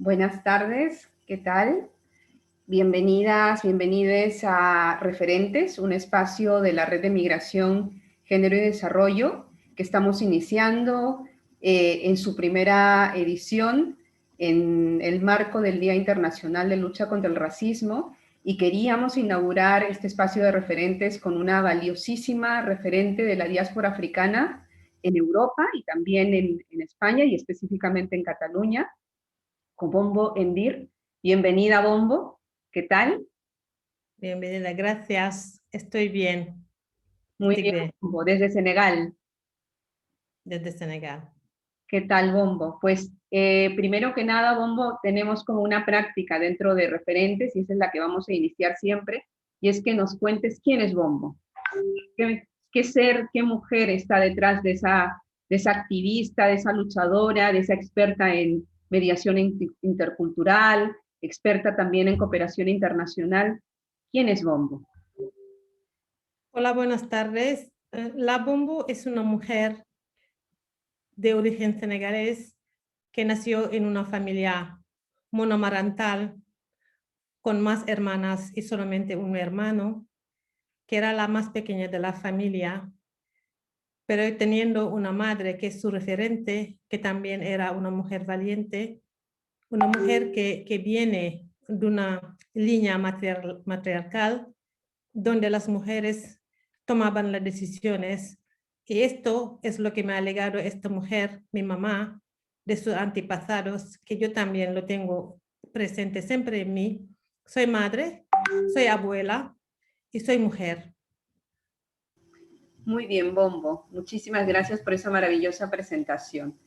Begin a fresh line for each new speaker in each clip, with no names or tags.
Buenas tardes, ¿qué tal? Bienvenidas, bienvenides a Referentes, un espacio de la Red de Migración, Género y Desarrollo que estamos iniciando en su primera edición en el marco del Día Internacional de Lucha contra el Racismo, y queríamos inaugurar este espacio de referentes con una valiosísima referente de la diáspora africana en Europa y también en España y específicamente en Cataluña, con Bombo Ndir. Bienvenida, Bombo. ¿Qué tal?
Bienvenida, gracias. Estoy bien.
Muy bien, Bombo, desde Senegal.
Desde Senegal.
¿Qué tal, Bombo? Pues primero que nada, Bombo, tenemos como una práctica dentro de Referentes, y esa es la que vamos a iniciar siempre, y es que nos cuentes quién es Bombo. ¿Qué ser, qué mujer está detrás de esa activista, de esa luchadora, de esa experta en mediación intercultural, experta también en cooperación internacional? ¿Quién es Bombo?
Hola, buenas tardes. La Bombo es una mujer de origen senegalés que nació en una familia monomarental con más hermanas y solamente un hermano, que era la más pequeña de la familia, pero teniendo una madre que es su referente, que también era una mujer valiente, una mujer que viene de una línea matriarcal donde las mujeres tomaban las decisiones. Y esto es lo que me ha legado esta mujer, mi mamá, de sus antepasados, que yo también lo tengo presente siempre en mí. Soy madre, soy abuela y soy mujer.
Muy bien, Bombo. Muchísimas gracias por esa maravillosa presentación.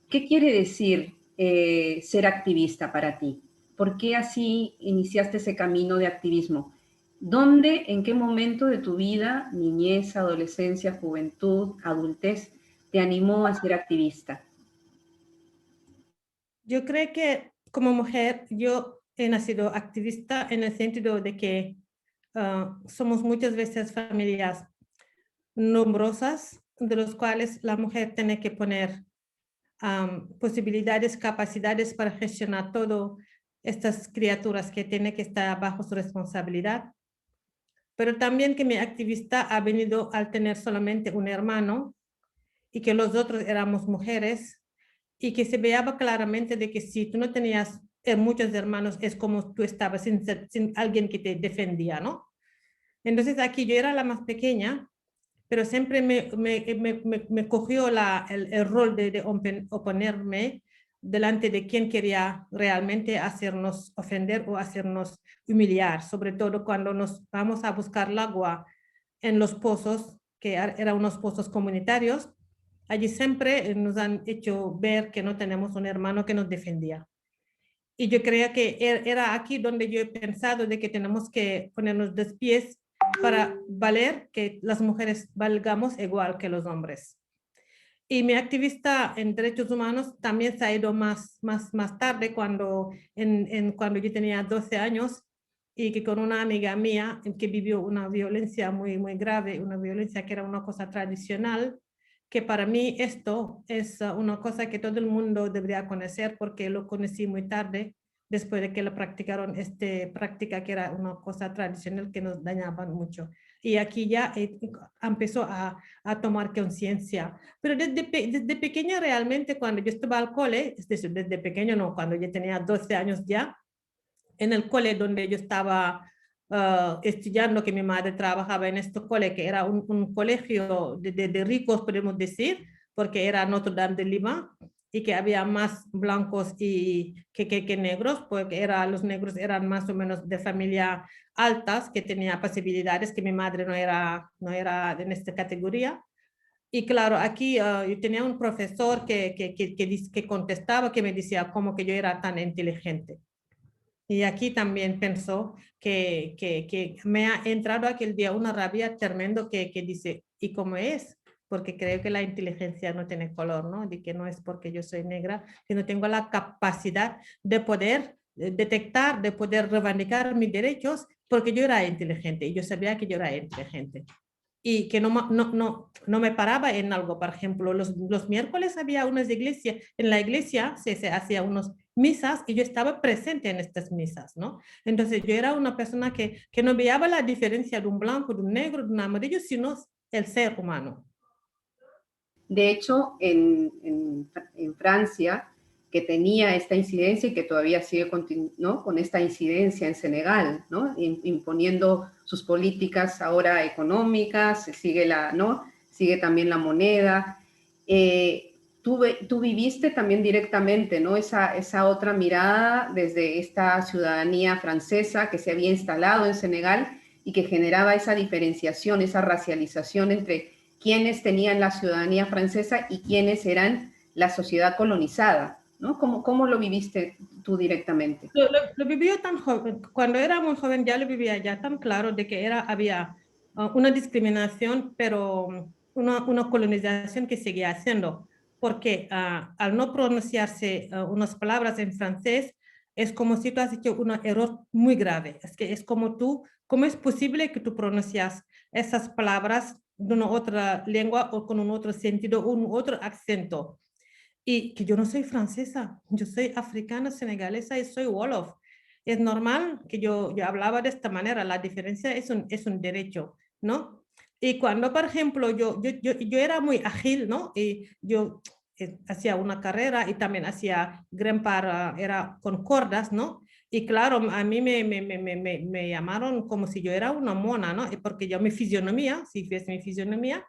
¿Qué quiere decir ser activista para ti? ¿Por qué así iniciaste ese camino de activismo? ¿Dónde, en qué momento de tu vida, niñez, adolescencia, juventud, adultez, te animó a ser activista?
Yo creo que como mujer yo he nacido activista en el sentido de que somos muchas veces familias numerosas, de los cuales la mujer tiene que poner posibilidades, capacidades para gestionar todo estas criaturas que tienen que estar bajo su responsabilidad. Pero también que mi activista ha venido al tener solamente un hermano y que los otros éramos mujeres, y que se veía claramente de que si tú no tenías muchos hermanos es como tú estabas sin alguien que te defendía, ¿no? Entonces aquí yo era la más pequeña, pero siempre me cogió el rol de oponerme delante de quien quería realmente hacernos ofender o hacernos humillar, sobre todo cuando nos vamos a buscar el agua en los pozos, que eran unos pozos comunitarios. Allí siempre nos han hecho ver que no tenemos un hermano que nos defendía. Y yo creía que era aquí donde yo he pensado de que tenemos que ponernos de pies para valer que las mujeres valgamos igual que los hombres. Y mi activista en derechos humanos también se ha ido más tarde, cuando yo tenía 12 años, y que con una amiga mía que vivió una violencia muy grave, una violencia que era una cosa tradicional, que para mí esto es una cosa que todo el mundo debería conocer, porque lo conocí muy tarde, después de que lo practicaron, práctica que era una cosa tradicional que nos dañaban mucho. Y aquí ya empezó a tomar conciencia. Pero desde pequeña realmente, cuando yo estaba al cole, desde pequeño no, cuando yo tenía 12 años ya, en el cole donde yo estaba estudiando, que mi madre trabajaba en este cole, que era un colegio de ricos, podemos decir, porque era Notre Dame de Lima, y que había más blancos que negros, porque los negros eran más o menos de familia altas, que tenía posibilidades, que mi madre no era en esta categoría. Y claro, aquí yo tenía un profesor que contestaba, que me decía como que yo era tan inteligente. Y aquí también pensó que me ha entrado aquel día una rabia tremendo que dice, ¿y cómo es? Porque creo que la inteligencia no tiene color, ¿no? De que no es porque yo soy negra, que no tengo la capacidad de poder detectar, de poder reivindicar mis derechos, porque yo era inteligente y yo sabía que yo era inteligente y que no me paraba en algo. Por ejemplo, los miércoles había unas iglesias, en la iglesia se hacía unas misas y yo estaba presente en estas misas, ¿no? Entonces yo era una persona que no veía la diferencia de un blanco, de un negro, de un amarillo, sino el ser humano.
De hecho, en Francia, que tenía esta incidencia y que todavía sigue, ¿no?, con esta incidencia en Senegal, ¿no?, imponiendo sus políticas ahora económicas, ¿no?, sigue también la moneda. Tú viviste también directamente, ¿no?, esa otra mirada desde esta ciudadanía francesa que se había instalado en Senegal y que generaba esa diferenciación, esa racialización entre quiénes tenían la ciudadanía francesa y quiénes eran la sociedad colonizada, ¿no? ¿Cómo lo viviste tú directamente?
Lo viví yo tan joven, cuando era muy joven ya lo vivía ya tan claro de que había una discriminación, pero una colonización que seguía haciendo, porque al no pronunciarse unas palabras en francés, es como si tú has hecho un error muy grave. Es que es como tú, ¿cómo es posible que tú pronuncias esas palabras de una otra lengua o con un otro sentido, un otro acento? Y que yo no soy francesa, yo soy africana, senegalesa y soy Wolof. Es normal que yo hablaba de esta manera, la diferencia es un derecho, ¿no? Y cuando, por ejemplo, yo era muy ágil, ¿no? Y yo hacía una carrera y también hacía gran para, era con cordas, ¿no? Y claro, a mí me llamaron como si yo era una mona, ¿no? Porque yo mi fisionomía, si ves mi fisionomía,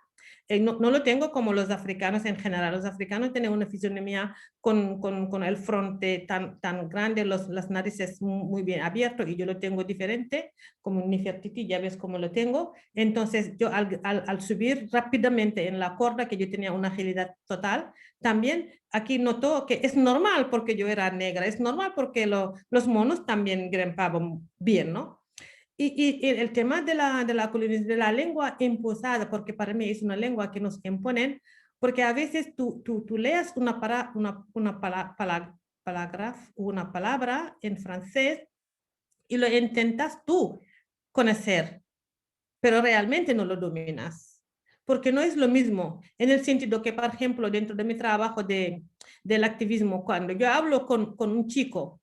no lo tengo como los africanos en general. Los africanos tienen una fisionomía con el frente tan grande, las narices muy bien abiertos y yo lo tengo diferente, como Nefertiti, ya ves cómo lo tengo. Entonces yo al subir rápidamente en la cuerda, que yo tenía una agilidad total, también aquí notó que es normal porque yo era negra, es normal porque los monos también grempaban bien, ¿no? Y el tema de la colonización de la lengua imposada, porque para mí es una lengua que nos imponen, porque a veces tú leas una palabra en francés y lo intentas tú conocer, pero realmente no lo dominas. Porque no es lo mismo, en el sentido que, por ejemplo, dentro de mi trabajo del activismo, cuando yo hablo con un chico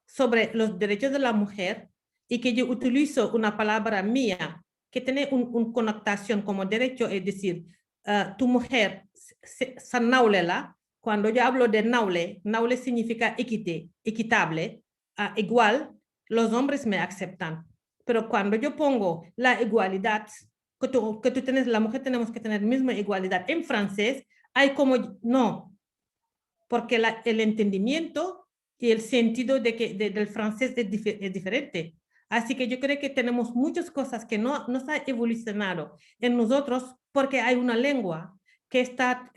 sobre los derechos de la mujer y que yo utilizo una palabra mía que tiene una connotación como derecho, es decir, tu mujer, sanaulela, cuando yo hablo de naule, naule significa equitable, igual, los hombres me aceptan. Pero cuando yo pongo la igualdad, que tú tienes, la mujer tenemos que tener misma igualdad en francés, hay como, no, porque el entendimiento y el sentido del francés es diferente. Así que yo creo que tenemos muchas cosas que no se ha evolucionado en nosotros porque hay una lengua que está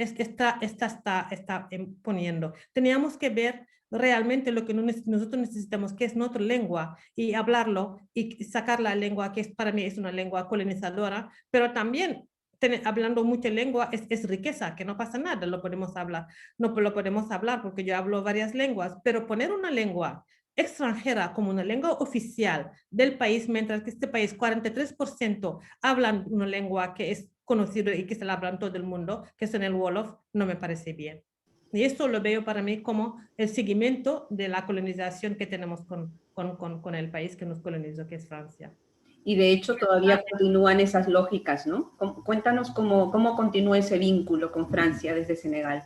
poniendo. Teníamos que ver realmente lo que nosotros necesitamos, que es nuestra lengua, y hablarlo y sacar la lengua, que para mí es una lengua colonizadora, pero también hablando mucha lengua es riqueza, que no pasa nada, lo podemos hablar. No lo podemos hablar porque yo hablo varias lenguas, pero poner una lengua extranjera como una lengua oficial del país, mientras que este país 43% hablan una lengua que es conocida y que se la habla en todo el mundo, que es en el Wolof, no me parece bien. Y esto lo veo para mí como el seguimiento de la colonización que tenemos con el país que nos colonizó, que es Francia.
Y de hecho todavía continúan esas lógicas, ¿no? Cuéntanos cómo continúa ese vínculo con Francia desde Senegal.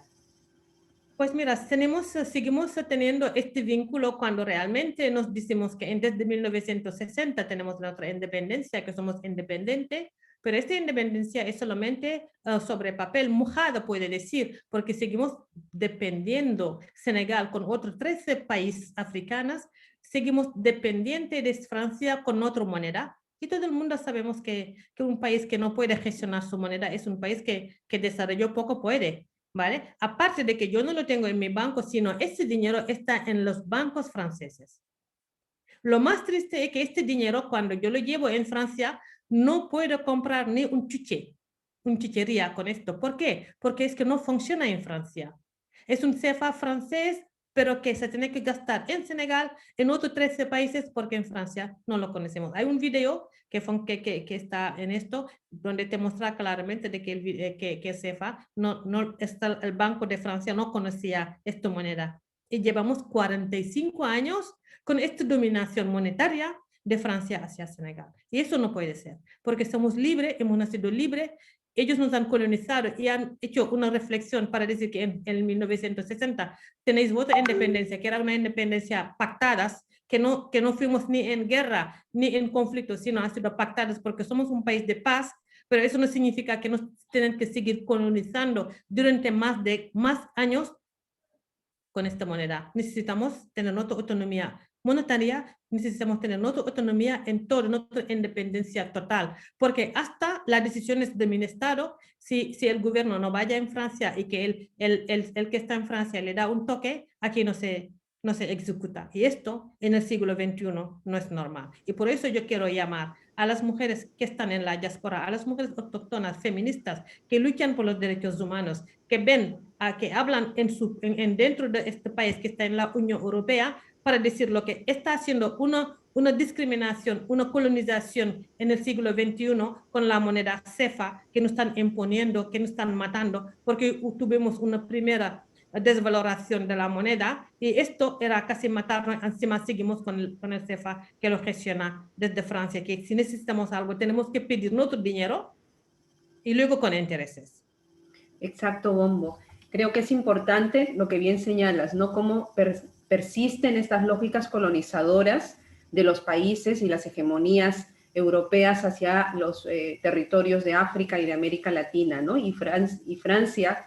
Pues mira, seguimos teniendo este vínculo cuando realmente nos decimos que desde 1960 tenemos nuestra independencia, que somos independientes, pero esta independencia es solamente sobre papel mojado, puede decir, porque seguimos dependiendo Senegal con otros 13 países africanos, seguimos dependientes de Francia con otra moneda, Y todo el mundo sabemos que un país que no puede gestionar su moneda es un país que desarrolló poco puede, ¿vale? Aparte de que yo no lo tengo en mi banco, sino ese dinero está en los bancos franceses. Lo más triste es que este dinero, cuando yo lo llevo en Francia, no puedo comprar ni un chuchería con esto. ¿Por qué? Porque es que no funciona en Francia. Es un CFA francés, pero que se tiene que gastar en Senegal, en otros 13 países, porque en Francia no lo conocemos. Hay un video que está en esto, donde te muestra claramente de que CFA, el Banco de Francia no conocía esta moneda. Y llevamos 45 años con esta dominación monetaria de Francia hacia Senegal. Y eso no puede ser, porque somos libres, hemos nacido libres, ellos nos han colonizado y han hecho una reflexión para decir que en 1960 tenéis voto de independencia, que era una independencia pactadas, que no fuimos ni en guerra ni en conflicto, sino han sido pactadas porque somos un país de paz, pero eso no significa que nos tienen que seguir colonizando durante más años con esta moneda. Necesitamos tener nuestra autonomía monetaria, necesitamos tener nuestra autonomía en todo, nuestra independencia total, porque hasta las decisiones de mi Estado, si el gobierno no vaya en Francia y que el que está en Francia le da un toque, aquí no se ejecuta. Y esto en el siglo XXI no es normal. Y por eso yo quiero llamar a las mujeres que están en la diáspora, a las mujeres autóctonas, feministas, que luchan por los derechos humanos, que ven, que hablan dentro de este país que está en la Unión Europea, para decir lo que está haciendo una discriminación, una colonización en el siglo XXI con la moneda CEFA, que nos están imponiendo, que nos están matando, porque tuvimos una primera desvaloración de la moneda y esto era casi matarnos. Encima seguimos con el CEFA que lo gestiona desde Francia, que si necesitamos algo tenemos que pedir nuestro dinero y luego con intereses.
Exacto, Bombo. Creo que es importante lo que bien señalas, ¿no? Cómo persisten estas lógicas colonizadoras de los países y las hegemonías europeas hacia los territorios de África y de América Latina, ¿no? Y Francia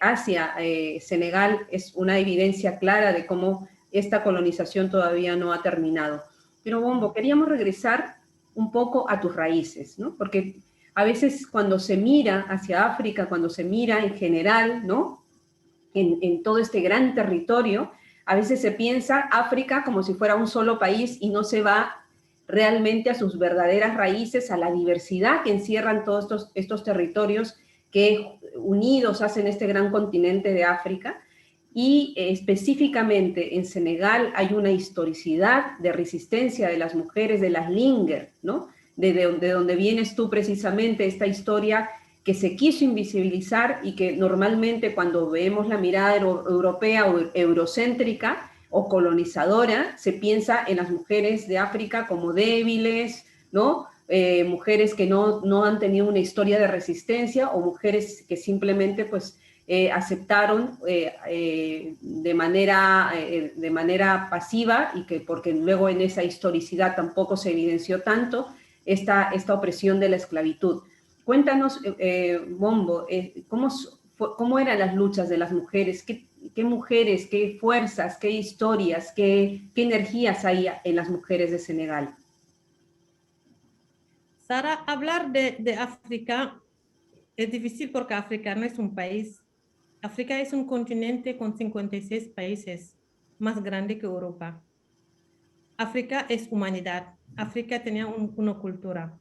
hacia Senegal es una evidencia clara de cómo esta colonización todavía no ha terminado. Pero, Bombo, queríamos regresar un poco a tus raíces, ¿no? Porque a veces cuando se mira hacia África, cuando se mira en general, ¿no? En todo este gran territorio, a veces se piensa África como si fuera un solo país y no se va realmente a sus verdaderas raíces, a la diversidad que encierran todos estos territorios que unidos hacen este gran continente de África. Y específicamente en Senegal hay una historicidad de resistencia de las mujeres, de las Linger, ¿no? De donde vienes tú precisamente, esta historia que se quiso invisibilizar y que normalmente cuando vemos la mirada europea o eurocéntrica o colonizadora, se piensa en las mujeres de África como débiles, ¿no? Mujeres que no han tenido una historia de resistencia o mujeres que simplemente pues aceptaron de manera pasiva y que porque luego en esa historicidad tampoco se evidenció tanto esta opresión de la esclavitud. Cuéntanos, Bombo, ¿cómo eran las luchas de las mujeres? ¿Qué mujeres, qué fuerzas, qué historias, qué energías hay en las mujeres de Senegal?
Sara, hablar de África es difícil porque África no es un país. África es un continente con 56 países, más grande que Europa. África es humanidad. África tenía una cultura.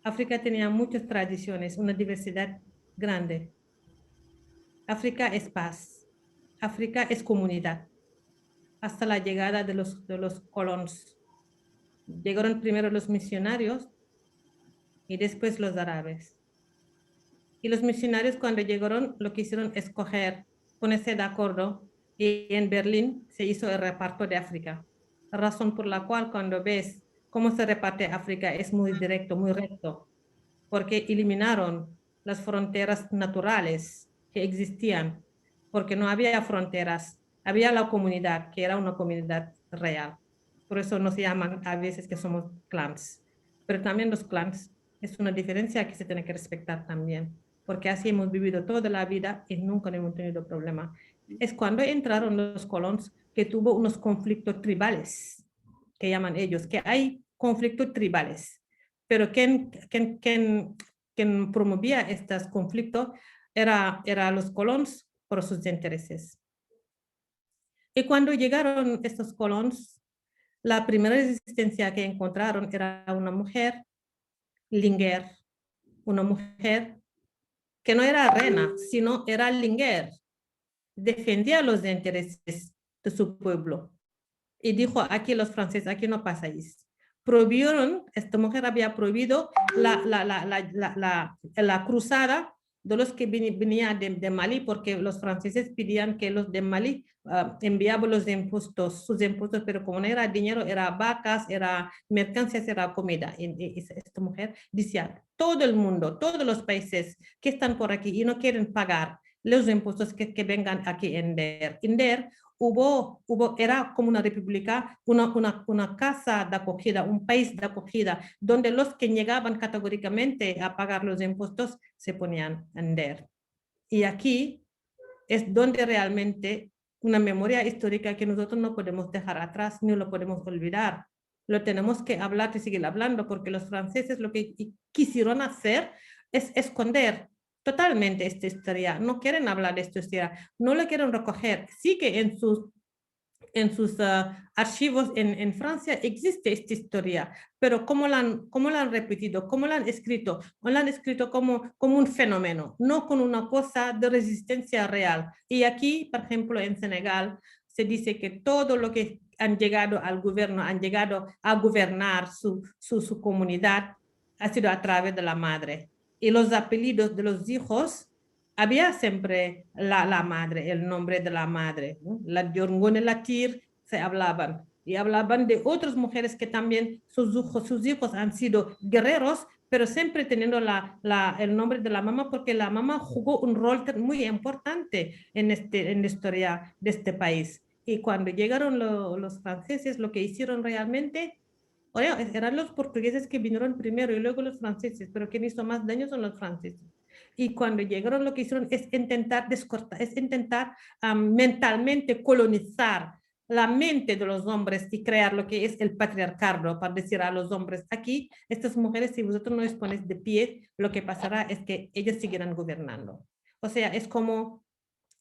África tenía muchas tradiciones, una diversidad grande. África es paz. África es comunidad. Hasta la llegada de los colonos. Llegaron primero los misionarios y después los árabes. Y los misionarios cuando llegaron lo que hicieron es ponerse de acuerdo y en Berlín se hizo el reparto de África. La razón por la cual cuando ves cómo se reparte África es muy directo, muy recto, porque eliminaron las fronteras naturales que existían, porque no había fronteras, había la comunidad, que era una comunidad real. Por eso nos llaman a veces que somos clans. Pero también los clans es una diferencia que se tiene que respetar también, porque así hemos vivido toda la vida y nunca hemos tenido problema. Es cuando entraron los colonos que tuvo unos conflictos tribales, que llaman ellos, que hay conflictos tribales. pero quien promovía estos conflictos era los colonos por sus intereses. Y cuando llegaron estos colonos, la primera resistencia que encontraron era una mujer, Linguère, una mujer que no era reina, sino era Linguère, defendía los intereses de su pueblo. Y dijo, aquí los franceses, aquí no pasáis. Prohibieron, esta mujer había prohibido la cruzada de los que venían de Mali, porque los franceses pedían que los de Mali enviaban los impuestos, sus impuestos, pero como no era dinero, era vacas, era mercancías, era comida. Y esta mujer decía, todo el mundo, todos los países que están por aquí y no quieren pagar los impuestos que vengan aquí en Der. En Der era como una república, una casa de acogida, un país de acogida, donde los que llegaban categóricamente a pagar los impuestos se ponían en Der. Y aquí es donde realmente una memoria histórica que nosotros no podemos dejar atrás, ni lo podemos olvidar. Lo tenemos que hablar y seguir hablando, porque los franceses lo que quisieron hacer es esconder totalmente esta historia. No quieren hablar de esta historia, no la quieren recoger. Sí que en sus archivos en Francia existe esta historia, pero ¿cómo la han repetido? ¿Cómo la han escrito? O la han escrito como un fenómeno, no con una cosa de resistencia real. Y aquí, por ejemplo, en Senegal, se dice que todo lo que han llegado al gobierno, han llegado a gobernar su comunidad, ha sido a través de la madre. Y los apellidos de los hijos había siempre la madre, el nombre de la madre, ¿no? La Diorngone Latir se hablaban, y hablaban de otras mujeres que también sus hijos han sido guerreros, pero siempre teniendo el nombre de la mamá, porque la mamá jugó un rol muy importante en la historia de este país. Y cuando llegaron los franceses, lo que hicieron realmente, oye, eran los portugueses que vinieron primero y luego los franceses, pero quien hizo más daño son los franceses. Y cuando llegaron lo que hicieron es intentar descortar, es intentar mentalmente colonizar la mente de los hombres y crear lo que es el patriarcado, para decir a los hombres, aquí, estas mujeres, si vosotros no les ponéis de pie, lo que pasará es que ellas seguirán gobernando. O sea, es como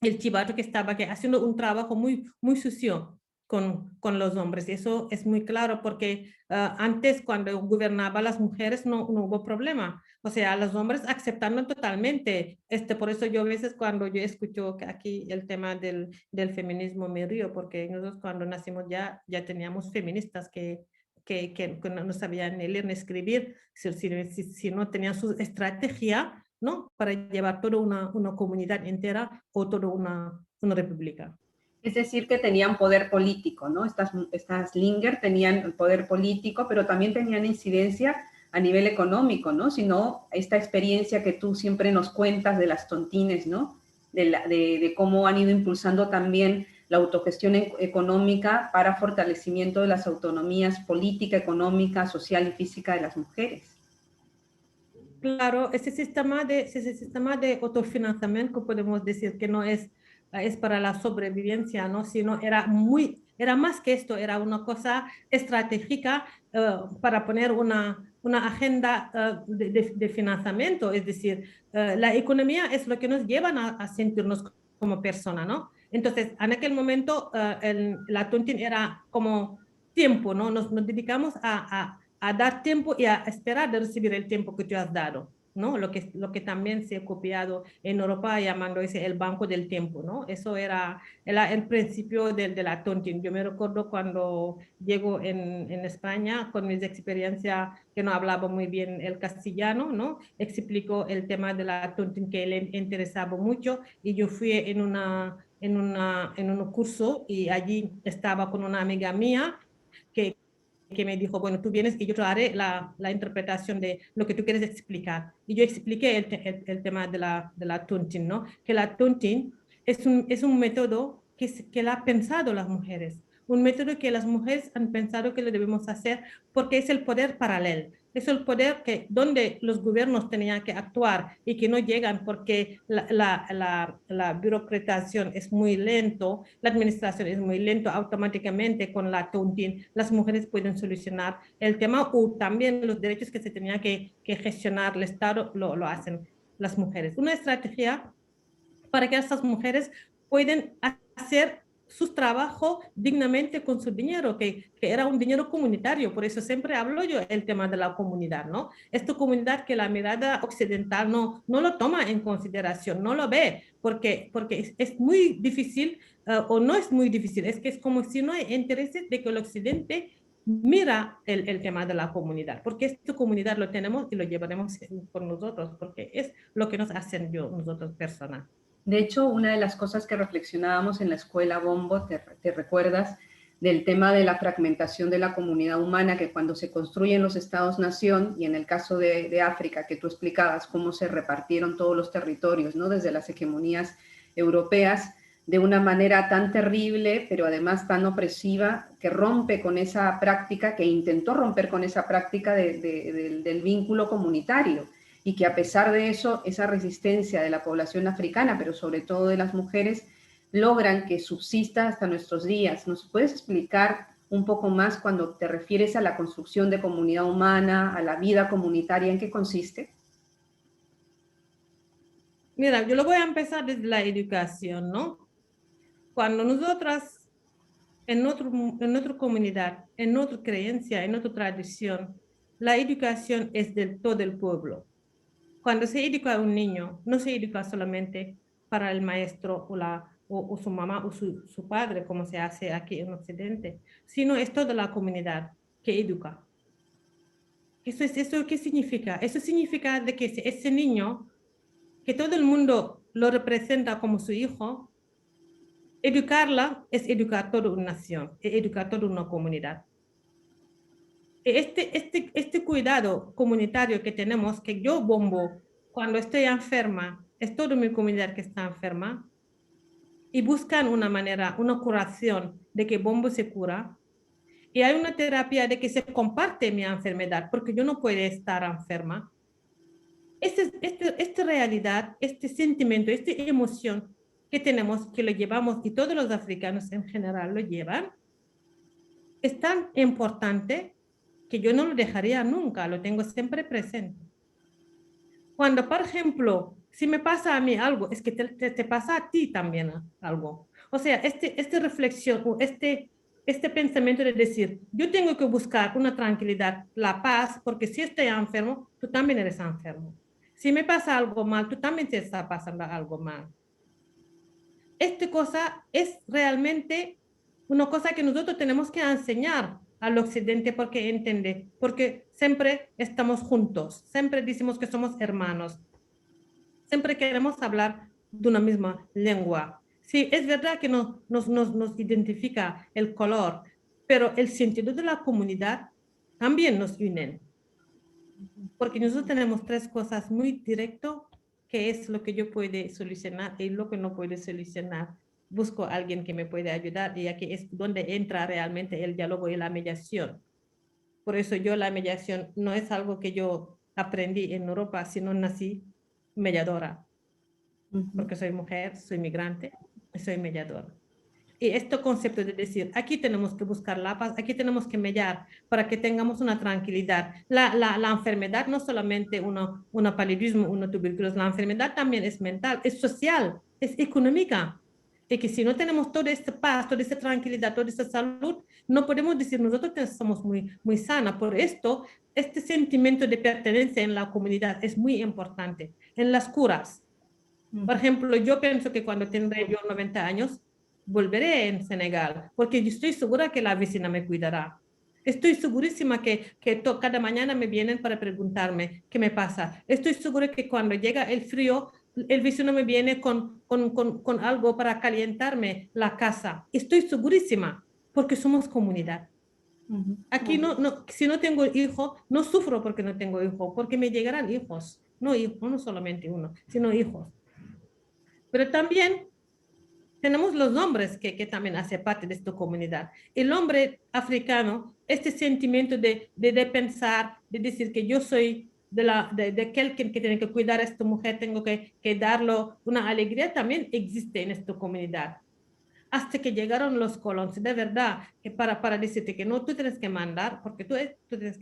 el chivato que estaba aquí haciendo un trabajo muy, muy sucio con los hombres. Eso es muy claro porque antes cuando gobernaba las mujeres no hubo problema. O sea, los hombres aceptando totalmente. Por eso yo a veces cuando yo escucho aquí el tema del feminismo me río, porque nosotros cuando nacimos ya teníamos feministas que no sabían ni leer ni escribir, si no tenían su estrategia, ¿no? Para llevar toda una comunidad entera o toda una república.
Es decir, que tenían poder político, ¿no? Estas Linger tenían poder político, pero también tenían incidencia a nivel económico, ¿no? Sino esta experiencia que tú siempre nos cuentas de las tontines, ¿no? De cómo han ido impulsando también la autogestión económica para fortalecimiento de las autonomías política, económica, social y física de las mujeres.
Claro, ese sistema de autofinanciamiento que podemos decir que no es para la sobrevivencia, ¿no? Sino era más que esto, era una cosa estratégica para poner una agenda de financiamiento, es decir, la economía es lo que nos lleva a sentirnos como persona, ¿no? Entonces, en aquel momento, la tontin era como tiempo, ¿no? Nos dedicamos a dar tiempo y a esperar de recibir el tiempo que tú has dado, ¿no? Lo que también se ha copiado en Europa llamando ese el banco del tiempo, ¿no? Eso era el principio de la tontine. Yo me recuerdo cuando llego en España con mis experiencias que no hablaba muy bien el castellano, ¿no? Explicó el tema de la tontine que le interesaba mucho y yo fui en un curso y allí estaba con una amiga mía que me dijo, bueno, tú vienes y yo te haré la interpretación de lo que tú quieres explicar. Y yo expliqué el tema de la tontine, ¿no? Que la tontine es un método que la han pensado las mujeres, un método que las mujeres han pensado que lo debemos hacer porque es el poder paralelo. es el poder que donde los gobiernos tenían que actuar y que no llegan porque la burocratización es muy lento, la administración es muy lento, automáticamente con la Tountin las mujeres pueden solucionar el tema o también los derechos que se tenían que gestionar el Estado lo hacen las mujeres. Una estrategia para que estas mujeres puedan hacer su trabajo dignamente con su dinero, que era un dinero comunitario. Por eso siempre hablo yo el tema de la comunidad, ¿no? Esta comunidad que la mirada occidental no lo toma en consideración, no lo ve, porque es muy difícil, o no es muy difícil, es que es como si no hay intereses de que el occidente mira el tema de la comunidad, porque esta comunidad lo tenemos y lo llevaremos con nosotros, porque es lo que nos hacen nosotros personas.
De hecho, una de las cosas que reflexionábamos en la escuela Bombo, te recuerdas, del tema de la fragmentación de la comunidad humana, que cuando se construyen los estados-nación, y en el caso de África, que tú explicabas cómo se repartieron todos los territorios, ¿no? Desde las hegemonías europeas, de una manera tan terrible, pero además tan opresiva, que rompe con esa práctica, que intentó romper con esa práctica del vínculo comunitario, y que a pesar de eso, esa resistencia de la población africana, pero sobre todo de las mujeres, logran que subsista hasta nuestros días. ¿Nos puedes explicar un poco más cuando te refieres a la construcción de comunidad humana, a la vida comunitaria, en qué consiste?
Mira, yo lo voy a empezar desde la educación, ¿no? Cuando nosotras en nuestra comunidad, en nuestra creencia, en nuestra tradición, la educación es del todo el pueblo. Cuando se educa a un niño, no se educa solamente para el maestro o su mamá o su padre, como se hace aquí en Occidente, sino es toda la comunidad que educa. ¿Eso qué significa? Eso significa de que ese niño, que todo el mundo lo representa como su hijo, educarla es educar toda una nación, es educar toda una comunidad. Este cuidado comunitario que tenemos, que yo bombo cuando estoy enferma, es toda mi comunidad que está enferma, y buscan una manera, una curación de que bombo se cura, y hay una terapia de que se comparte mi enfermedad, porque yo no puedo estar enferma. Esta realidad, este sentimiento, esta emoción que tenemos, que lo llevamos, y todos los africanos en general lo llevan, es tan importante que yo no lo dejaría nunca, lo tengo siempre presente. Cuando, por ejemplo, si me pasa a mí algo, es que te pasa a ti también algo. O sea, esta reflexión, este pensamiento de decir, yo tengo que buscar una tranquilidad, la paz, porque si estoy enfermo, tú también eres enfermo. Si me pasa algo mal, tú también te está pasando algo mal. Esta cosa es realmente una cosa que nosotros tenemos que enseñar al occidente porque entiende, porque siempre estamos juntos, siempre decimos que somos hermanos, siempre queremos hablar de una misma lengua. Sí, es verdad que nos identifica el color, pero el sentido de la comunidad también nos une, porque nosotros tenemos tres cosas muy directas, que es lo que yo puedo solucionar y lo que no puedo solucionar. Busco a alguien que me pueda ayudar y aquí es donde entra realmente el diálogo y la mediación. Por eso yo la mediación no es algo que yo aprendí en Europa, sino nací mediadora, porque soy mujer, soy migrante y soy mediadora. Y este concepto de decir, aquí tenemos que buscar la paz, aquí tenemos que mediar para que tengamos una tranquilidad. La enfermedad no solamente una paludismo, una tuberculosis, la enfermedad también es mental, es social, es económica. Y que si no tenemos toda esta paz, toda esta tranquilidad, toda esta salud, no podemos decir nosotros que somos muy sanas. Por esto, este sentimiento de pertenencia en la comunidad es muy importante. En las curas, por ejemplo, yo pienso que cuando tendré yo 90 años, volveré en Senegal, porque yo estoy segura que la vecina me cuidará. Estoy segurísima que cada mañana me vienen para preguntarme qué me pasa. Estoy segura que cuando llega el frío, el vecino me viene con algo para calentarme la casa. Estoy segurísima, porque somos comunidad. Aquí si no tengo hijo, no sufro porque no tengo hijo, porque me llegarán hijos. No hijos, no solamente uno, sino hijos. Pero también tenemos los hombres que también hacen parte de esta comunidad. El hombre africano, este sentimiento de pensar, de decir que yo soy de aquel que tiene que cuidar a esta mujer, tengo que darle una alegría, también existe en esta comunidad. Hasta que llegaron los colonos, de verdad, que para decirte que no, tú tienes que mandar, porque tú tienes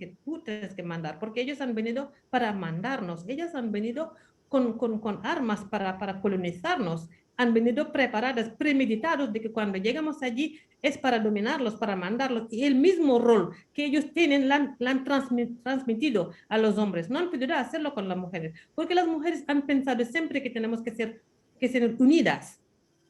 que mandar, porque ellos han venido para mandarnos, ellos han venido con armas para colonizarnos, han venido preparados, premeditados de que cuando llegamos allí es para dominarlos, para mandarlos, y el mismo rol que ellos tienen la han transmitido a los hombres, no han podido hacerlo con las mujeres, porque las mujeres han pensado siempre que tenemos que ser unidas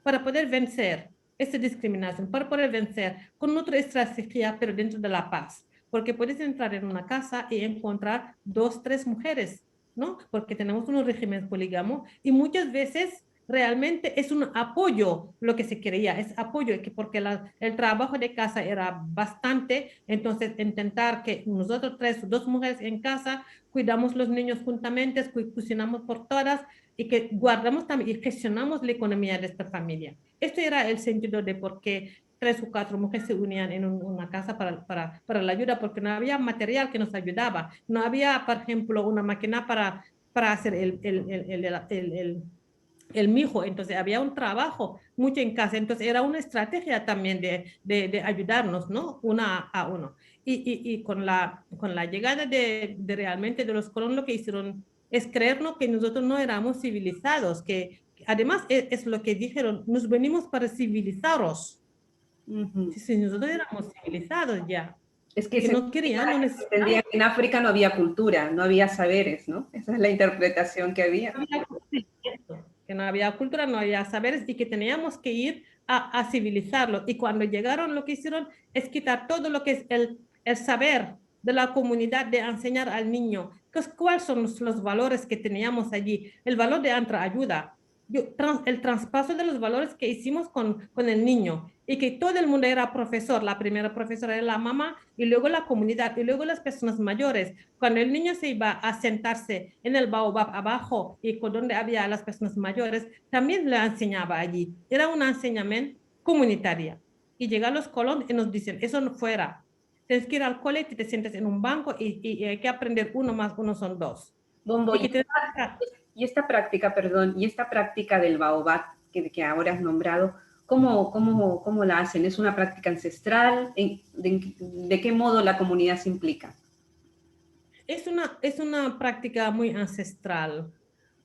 para poder vencer esta discriminación, para poder vencer con otra estrategia, pero dentro de la paz. Porque puedes entrar en una casa y encontrar 2, 3 mujeres, ¿no? Porque tenemos un régimen polígamo y muchas veces realmente es un apoyo lo que se quería, es apoyo, porque el trabajo de casa era bastante, entonces intentar que nosotros 3 o 2 mujeres en casa cuidamos los niños juntamente, cocinamos por todas y que guardamos también y gestionamos la economía de esta familia. Este era el sentido de por qué 3 o 4 mujeres se unían en una casa para la ayuda, porque no había material que nos ayudaba. No había, por ejemplo, una máquina para hacer el mijo. Entonces había un trabajo mucho en casa. Entonces era una estrategia también de ayudarnos, ¿no? Una a uno. Y con la llegada de realmente de los colonos, lo que hicieron es creernos que nosotros no éramos civilizados, que además es lo que dijeron, nos venimos para civilizaros. Si nosotros éramos civilizados ya,
Es que
que
se
no querían, no
entendía
necesitaban.
que en África no había cultura, no había saberes, ¿no? Esa es la interpretación que había.
Que no había cultura, no había saberes y que teníamos que ir a civilizarlo. Y cuando llegaron, lo que hicieron es quitar todo lo que es el saber de la comunidad, de enseñar al niño cuáles son los valores que teníamos allí, el valor de ayuda, el traspaso de los valores que hicimos con el niño y que todo el mundo era profesor, la primera profesora era la mamá y luego la comunidad y luego las personas mayores. Cuando el niño se iba a sentarse en el baobab abajo y con donde había las personas mayores, también le enseñaba allí. Era un enseñamiento comunitario. Y llegan los colonos y nos dicen, eso no fuera. Tienes que ir al colegio, te sientes en un banco y hay que aprender 1 más 1 son 2.
Bombo,
Y que tienes
y esta práctica, perdón, y esta práctica del baobab que ahora has nombrado, ¿cómo la hacen? ¿Es una práctica ancestral? ¿De qué modo la comunidad se implica?
Es una práctica muy ancestral.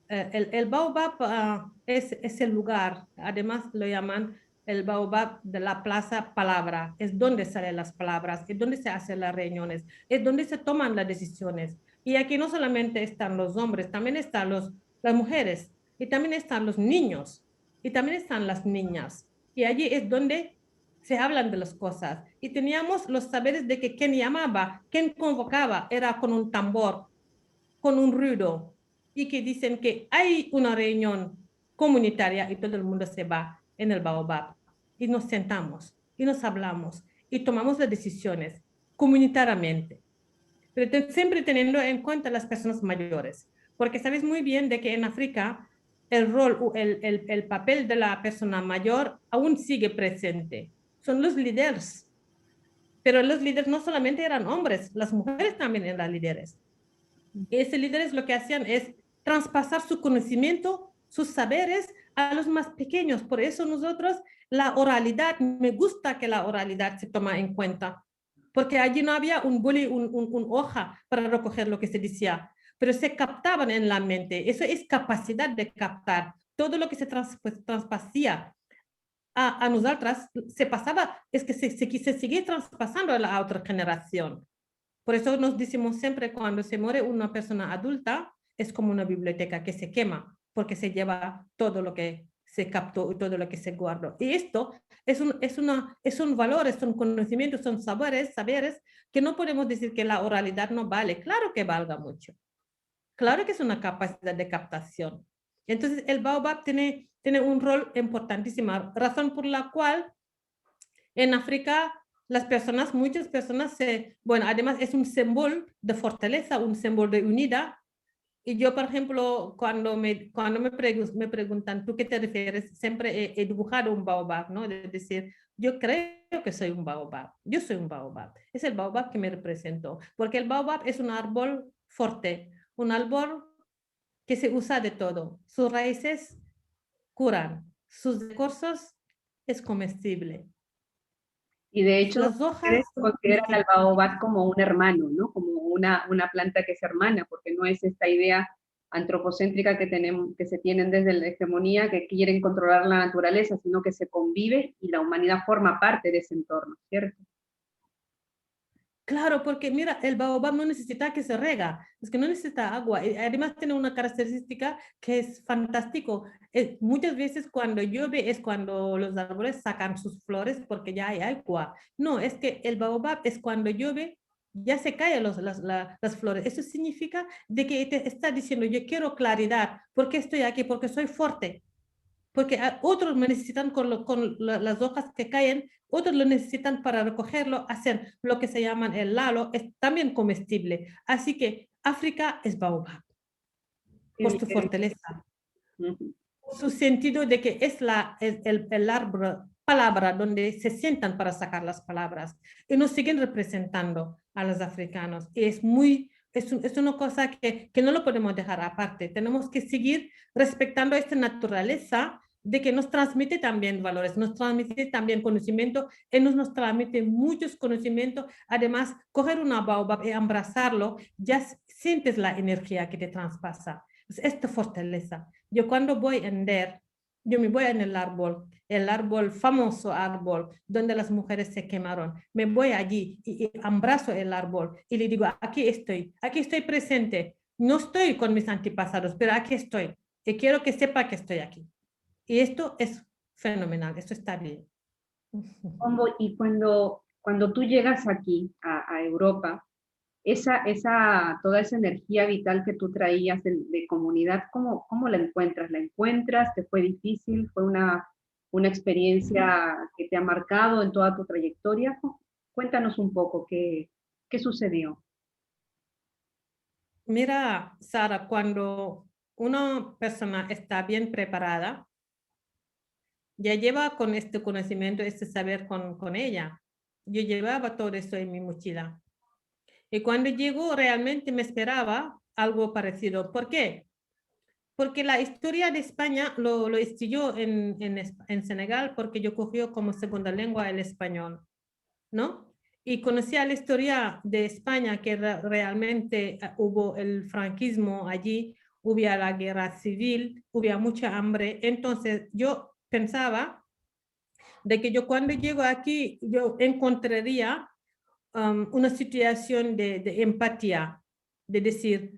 El baobab es el lugar, además lo llaman el baobab de la plaza palabra, es donde salen las palabras, es donde se hacen las reuniones, es donde se toman las decisiones. Y aquí no solamente están los hombres, también están las mujeres, y también están los niños, y también están las niñas. Y allí es donde se hablan de las cosas. Y teníamos los saberes de que quien llamaba, quien convocaba, era con un tambor, con un ruido, y que dicen que hay una reunión comunitaria y todo el mundo se va en el baobab. Y nos sentamos, y nos hablamos, y tomamos las decisiones comunitariamente, pero siempre teniendo en cuenta las personas mayores, porque sabes muy bien de que en África el rol, el papel de la persona mayor aún sigue presente. Son los líderes, pero los líderes no solamente eran hombres, las mujeres también eran líderes. Y esos líderes lo que hacían es traspasar su conocimiento, sus saberes a los más pequeños. Por eso nosotros la oralidad, me gusta que la oralidad se toma en cuenta, porque allí no había un boli, un hoja para recoger lo que se decía, pero se captaban en la mente. Eso es capacidad de captar. Todo lo que se traspasía a nosotras se pasaba, es que se sigue traspasando a la otra generación. Por eso nos decimos siempre cuando se muere una persona adulta, es como una biblioteca que se quema, porque se lleva todo lo que se captó y todo lo que se guardó. Y esto es un valor, son conocimientos, son saberes que no podemos decir que la oralidad no vale. Claro que valga mucho. Claro que es una capacidad de captación. Entonces, el baobab tiene un rol importantísimo, razón por la cual en África muchas personas bueno, además es un símbolo de fortaleza, un símbolo de unidad, Y yo, por ejemplo, me preguntan, ¿tú qué te refieres? Siempre he dibujado un baobab, ¿no? Es decir, yo creo que soy un baobab. Yo soy un baobab. Es el baobab que me representó. Porque el baobab es un árbol fuerte, un árbol que se usa de todo. Sus raíces curan, sus recursos es comestible.
Y de hecho,
Las hojas
ustedes
son
consideran al baobab como un hermano, ¿no? Como una planta que es hermana, porque no es esta idea antropocéntrica que, tenemos, que se tienen desde la hegemonía, que quieren controlar la naturaleza, sino que se convive y la humanidad forma parte de ese entorno, ¿cierto?
Claro, porque mira, el baobab no necesita que se rega, es que no necesita agua. Y además tiene una característica que es fantástico. Muchas veces cuando llueve es cuando los árboles sacan sus flores porque ya hay agua. No, es que el baobab es cuando llueve, ya se caen las flores. Eso significa de que te está diciendo, yo quiero claridad. ¿Por qué estoy aquí? Porque soy fuerte. Porque otros me necesitan las hojas que caen, otros lo necesitan para recogerlo, hacer lo que se llaman el lalo, es también comestible. Así que África es baobab
Qué
por su
bien.
fortaleza,
Ujú.
su sentido de que es el árbol, palabra donde se sientan para sacar las palabras y nos siguen representando a los africanos. Y es una cosa que no lo podemos dejar aparte. Tenemos que seguir respetando esta naturaleza de que nos transmite también valores, nos transmite también conocimiento y nos transmite muchos conocimientos. Además, coger una baobab y abrazarlo, ya sientes la energía que te traspasa. Es esta fortaleza. Yo cuando voy a Ender, yo me voy en el árbol, famoso árbol, donde las mujeres se quemaron. Me voy allí y abrazo el árbol y le digo, aquí estoy presente. No estoy con mis antepasados, pero aquí estoy. Y quiero que sepa que estoy aquí. Y esto es fenomenal, esto está bien.
Y cuando tú llegas aquí, a Europa, toda esa energía vital que tú traías de comunidad, ¿cómo la encuentras? ¿La encuentras? ¿Te fue difícil? ¿Fue una experiencia que te ha marcado en toda tu trayectoria? Cuéntanos un poco qué sucedió.
Mira, Sara, cuando una persona está bien preparada, ya lleva con este conocimiento, este saber con ella. Yo llevaba todo esto en mi mochila. Y cuando llegó, realmente me esperaba algo parecido. ¿Por qué? Porque la historia de España lo estudió en Senegal porque yo cogí como segunda lengua el español, ¿no? Y conocía la historia de España, que realmente hubo el franquismo allí, hubo la guerra civil, hubo mucha hambre. Entonces yo pensaba de que yo cuando llego aquí, yo encontraría una situación de empatía, de decir,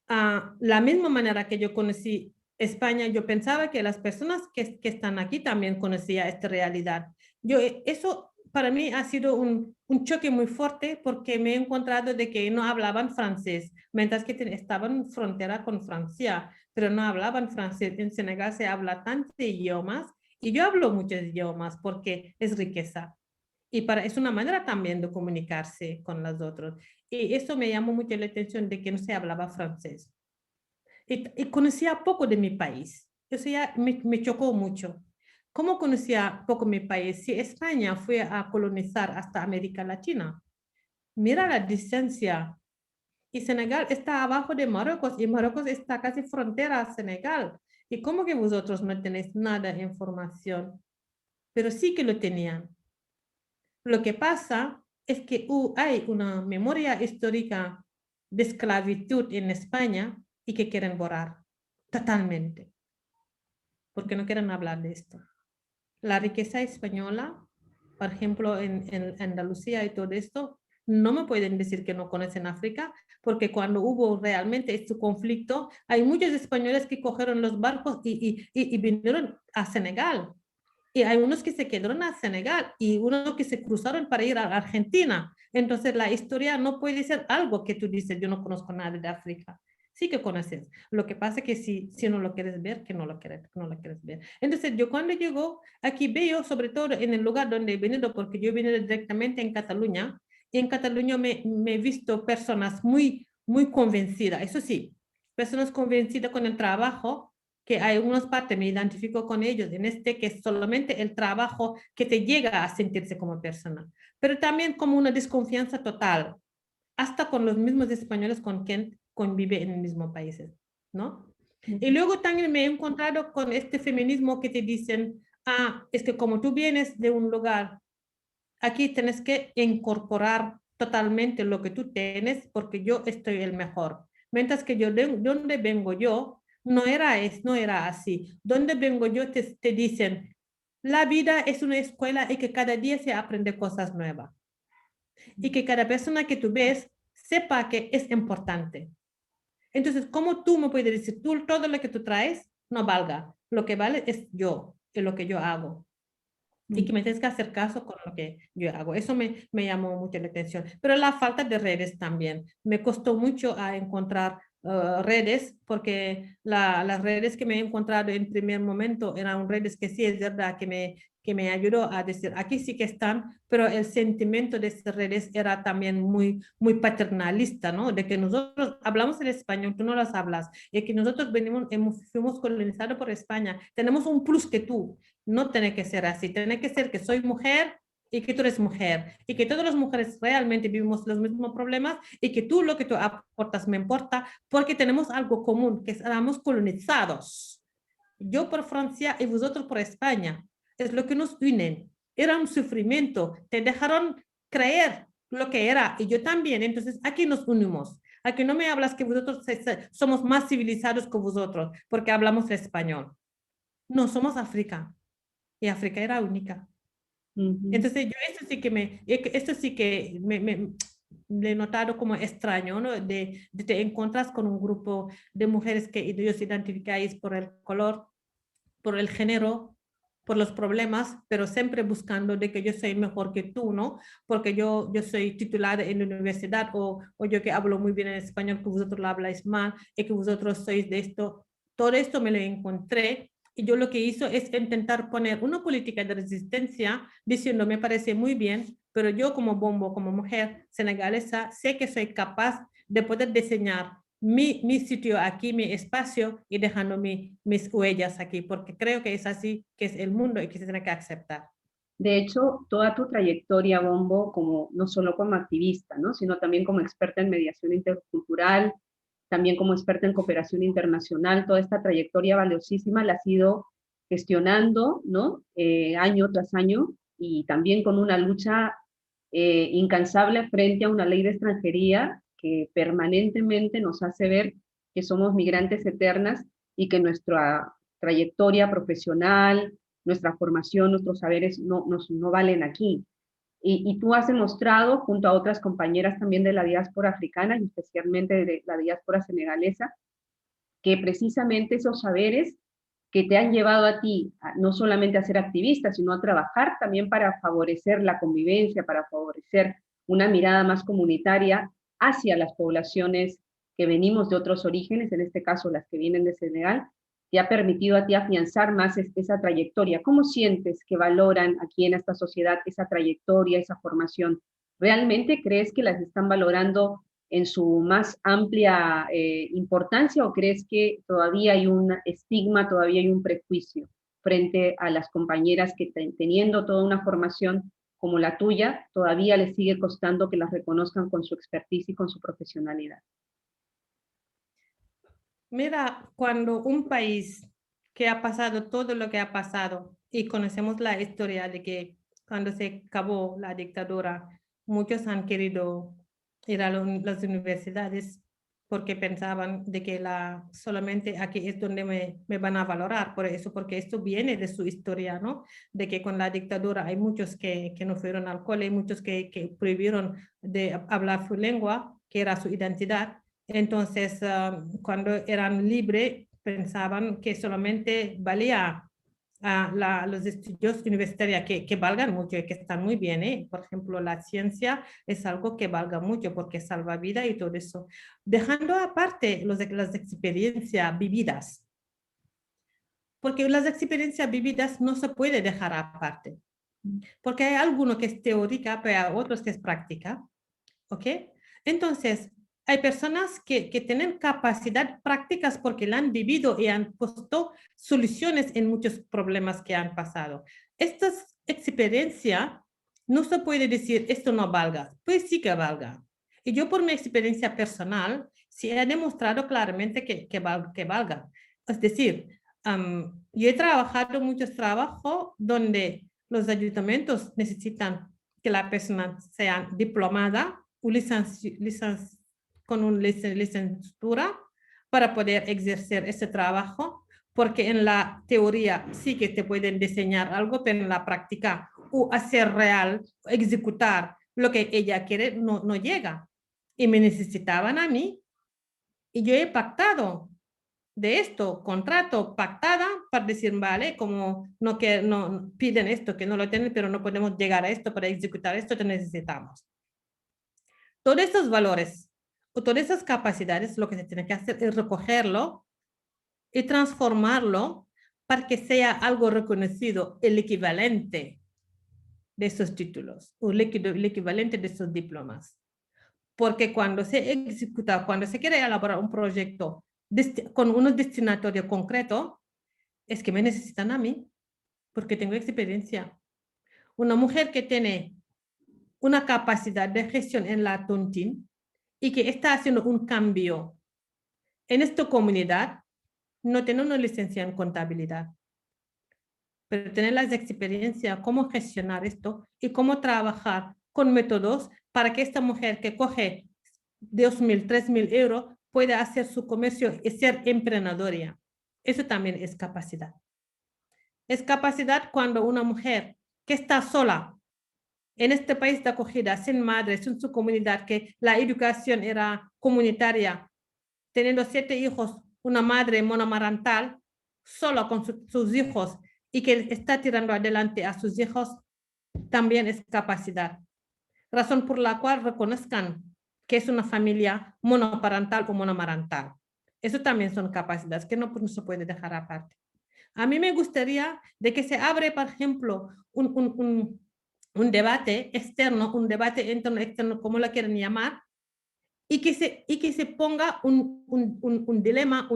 la misma manera que yo conocí España, yo pensaba que las personas que están aquí también conocían esta realidad. Eso para mí ha sido un choque muy fuerte porque me he encontrado de que no hablaban francés, mientras que estaban en frontera con Francia, pero no hablaban francés. En Senegal se habla tantos idiomas y yo hablo muchos idiomas porque es riqueza. Es una manera también de comunicarse con los otros. Y eso me llamó mucho la atención de que no se hablaba francés. Y conocía poco de mi país. Eso ya me chocó mucho. ¿Cómo conocía poco mi país? Si España fue a colonizar hasta América Latina, mira la distancia. Y Senegal está abajo de Marruecos y Marruecos está casi frontera a Senegal. ¿Y cómo que vosotros no tenéis nada de información? Pero sí que lo tenían. Lo que pasa es que hay una memoria histórica de esclavitud en España y que quieren borrar totalmente, porque no quieren hablar de esto. La riqueza española, por ejemplo, en Andalucía y todo esto, no me pueden decir que no conocen África, porque cuando hubo realmente este conflicto, hay muchos españoles que cogieron los barcos y vinieron a Senegal. Y hay unos que se quedaron a Senegal y unos que se cruzaron para ir a Argentina. Entonces, la historia no puede ser algo que tú dices, yo no conozco nada de África. Sí que conoces. Lo que pasa es que si no lo quieres ver, que no lo quieres ver. Entonces, yo cuando llego aquí veo, sobre todo en el lugar donde he venido, porque yo he venido directamente en Cataluña, y en Cataluña me he visto personas muy convencidas. Eso sí, personas convencidas con el trabajo, que hay unas partes, me identifico con ellos, que es solamente el trabajo que te llega a sentirse como persona, pero también como una desconfianza total, hasta con los mismos españoles con quien convive en el mismo país, ¿no? Y luego también me he encontrado con este feminismo que te dicen, es que como tú vienes de un lugar, aquí tienes que incorporar totalmente lo que tú tienes porque yo estoy el mejor. Mientras que yo, de donde vengo yo, no era así. Donde vengo yo te dicen, la vida es una escuela y que cada día se aprende cosas nuevas. Y que cada persona que tú ves sepa que es importante. Entonces, ¿cómo tú me puedes decir, todo lo que tú traes no valga? Lo que vale es yo, y lo que yo hago. Y que me tienes que hacer caso con lo que yo hago. Eso me llamó mucho la atención. Pero la falta de redes también. Me costó mucho a encontrar redes, porque las redes que me he encontrado en primer momento eran redes que sí es verdad que me ayudó a decir, aquí sí que están, pero el sentimiento de esas redes era también muy, muy paternalista, ¿no? De que nosotros hablamos el español, tú no las hablas, y que nosotros fuimos colonizados por España, tenemos un plus que tú. No tiene que ser así, tiene que ser que soy mujer y que tú eres mujer y que todas las mujeres realmente vivimos los mismos problemas y que tú lo que tú aportas me importa porque tenemos algo común, que estamos colonizados. Yo por Francia y vosotros por España. Es lo que nos unen. Era un sufrimiento. Te dejaron creer lo que era y yo también. Entonces aquí nos unimos. Aquí no me hablas que vosotros somos más civilizados que vosotros porque hablamos español. No, somos África y África era única. Entonces, yo esto sí que me he notado como extraño, ¿no? De te encuentras con un grupo de mujeres que ellos identificáis por el color, por el género, por los problemas, pero siempre buscando de que yo soy mejor que tú, ¿no? Porque yo soy titular en la universidad o yo que hablo muy bien en español, que vosotros lo habláis mal y que vosotros sois de esto. Todo esto me lo encontré y yo lo que hizo es intentar poner una política de resistencia diciendo, me parece muy bien, pero yo como Bombo, como mujer senegalesa, sé que soy capaz de poder diseñar mi sitio aquí, mi espacio y dejando mis huellas aquí, porque creo que es así que es el mundo y que se tiene que aceptar.
De hecho, toda tu trayectoria, Bombo, como, no solo como activista, ¿no? Sino también como experta en mediación intercultural, también como experta en cooperación internacional, toda esta trayectoria valiosísima la has ido gestionando, ¿no? Año tras año y también con una lucha incansable frente a una ley de extranjería que permanentemente nos hace ver que somos migrantes eternas y que nuestra trayectoria profesional, nuestra formación, nuestros saberes no valen aquí. Y tú has demostrado, junto a otras compañeras también de la diáspora africana y especialmente de la diáspora senegalesa, que precisamente esos saberes que te han llevado a ti no solamente a ser activista, sino a trabajar también para favorecer la convivencia, para favorecer una mirada más comunitaria hacia las poblaciones que venimos de otros orígenes, en este caso las que vienen de Senegal, te ha permitido a ti afianzar más esa trayectoria. ¿Cómo sientes que valoran aquí en esta sociedad esa trayectoria, esa formación? ¿Realmente crees que las están valorando en su más amplia importancia o crees que todavía hay un estigma, todavía hay un prejuicio frente a las compañeras que teniendo toda una formación como la tuya, todavía les sigue costando que las reconozcan con su expertise y con su profesionalidad?
Mira, cuando un país que ha pasado todo lo que ha pasado y conocemos la historia de que cuando se acabó la dictadura, muchos han querido ir a las universidades porque pensaban de que solamente aquí es donde me van a valorar, por eso, porque esto viene de su historia, ¿no? De que con la dictadura hay muchos que no fueron al cole, muchos que prohibieron de hablar su lengua, que era su identidad. Entonces, cuando eran libres, pensaban que solamente valía los estudios universitarios que valgan mucho y que están muy bien, ¿eh? Por ejemplo, la ciencia es algo que valga mucho porque salva vida y todo eso. Dejando aparte las experiencias vividas, porque las experiencias vividas no se puede dejar aparte, porque hay alguno que es teórica, pero hay otros que es práctica, ¿ok? Entonces, hay personas que tienen capacidad prácticas porque la han vivido y han puesto soluciones en muchos problemas que han pasado. Esta experiencia no se puede decir esto no valga, pues sí que valga. Y yo por mi experiencia personal, sí he demostrado claramente que valga. Es decir, yo he trabajado muchos trabajos donde los ayuntamientos necesitan que la persona sea diplomada o con una licenciatura para poder ejercer ese trabajo, porque en la teoría sí que te pueden diseñar algo, pero en la práctica o hacer real, ejecutar lo que ella quiere, no llega. Y me necesitaban a mí y yo he pactado de esto, contrato pactada para decir, vale, como no piden esto, que no lo tienen, pero no podemos llegar a esto para ejecutar esto, te necesitamos. Todos estos valores o todas esas capacidades, lo que se tiene que hacer es recogerlo y transformarlo para que sea algo reconocido, el equivalente de esos títulos o el equivalente de esos diplomas. Porque cuando se ejecuta, cuando se quiere elaborar un proyecto con un destinatario concreto, es que me necesitan a mí, porque tengo experiencia. Una mujer que tiene una capacidad de gestión en la Tontin y que está haciendo un cambio en esta comunidad, no tiene una licencia en contabilidad, pero tiene las experiencias, cómo gestionar esto y cómo trabajar con métodos para que esta mujer que coge 2.000, 3.000 euros pueda hacer su comercio y ser emprendedora. Eso también es capacidad. Es capacidad cuando una mujer que está sola en este país de acogida, sin madre, sin su comunidad, que la educación era comunitaria, teniendo 7 hijos, una madre monomarental, sola con sus hijos y que está tirando adelante a sus hijos, también es capacidad. Razón por la cual reconozcan que es una familia monoparental o monomarental. Eso también son capacidades que no se puede dejar aparte. A mí me gustaría de que se abre, por ejemplo, un debate externo, un debate interno, externo, como lo quieren llamar, y que se ponga un dilema,